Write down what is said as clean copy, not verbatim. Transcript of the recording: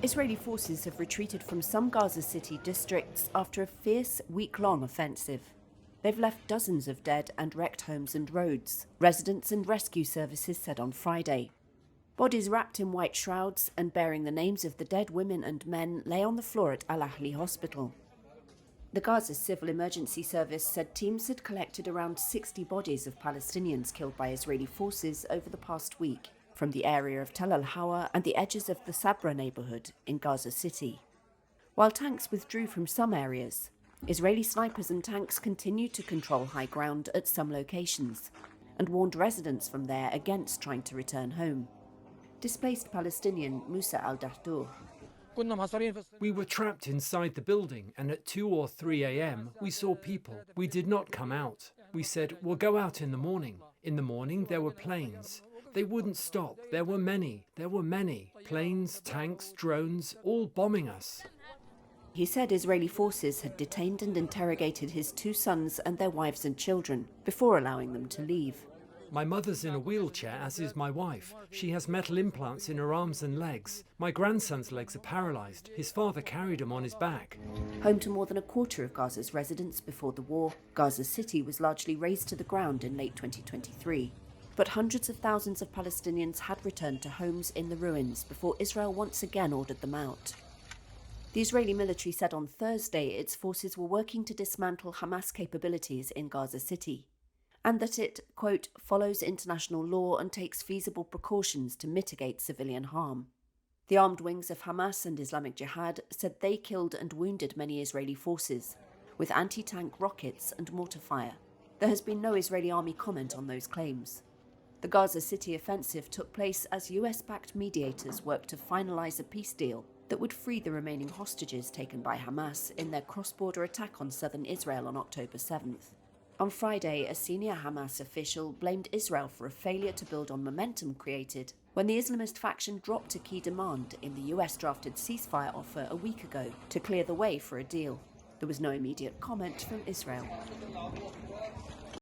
Israeli forces have retreated from some Gaza City districts after a fierce, week-long offensive. They've left dozens of dead and wrecked homes and roads, residents and rescue services said on Friday. Bodies wrapped in white shrouds and bearing the names of the dead women and men lay on the floor at Al Ahli Hospital. The Gaza Civil Emergency Service said teams had collected around 60 bodies of Palestinians killed by Israeli forces over the past week from the area of Tel al-Hawa and the edges of the Sabra neighborhood in Gaza City. While tanks withdrew from some areas, Israeli snipers and tanks continued to control high ground at some locations and warned residents from there against trying to return home. Displaced Palestinian Musa al-Dahdour: We were trapped inside the building, and at 2 or 3 a.m. we saw people. We did not come out. We said, we'll go out in the morning. In the morning there were planes. They wouldn't stop. There were many. Planes, tanks, drones, all bombing us. He said Israeli forces had detained and interrogated his 2 sons and their wives and children before allowing them to leave. My mother's in a wheelchair, as is my wife. She has metal implants in her arms and legs. My grandson's legs are paralysed. His father carried him on his back. Home to more than a quarter of Gaza's residents before the war, Gaza City was largely razed to the ground in late 2023. But hundreds of thousands of Palestinians had returned to homes in the ruins before Israel once again ordered them out. The Israeli military said on Thursday its forces were working to dismantle Hamas capabilities in Gaza City, and that it, quote, follows international law and takes feasible precautions to mitigate civilian harm. The armed wings of Hamas and Islamic Jihad said they killed and wounded many Israeli forces, with anti-tank rockets and mortar fire. There has been no Israeli army comment on those claims. The Gaza City offensive took place as US-backed mediators worked to finalize a peace deal that would free the remaining hostages taken by Hamas in their cross-border attack on southern Israel on October 7th. On Friday, a senior Hamas official blamed Israel for a failure to build on momentum created when the Islamist faction dropped a key demand in the US-drafted ceasefire offer a week ago to clear the way for a deal. There was no immediate comment from Israel.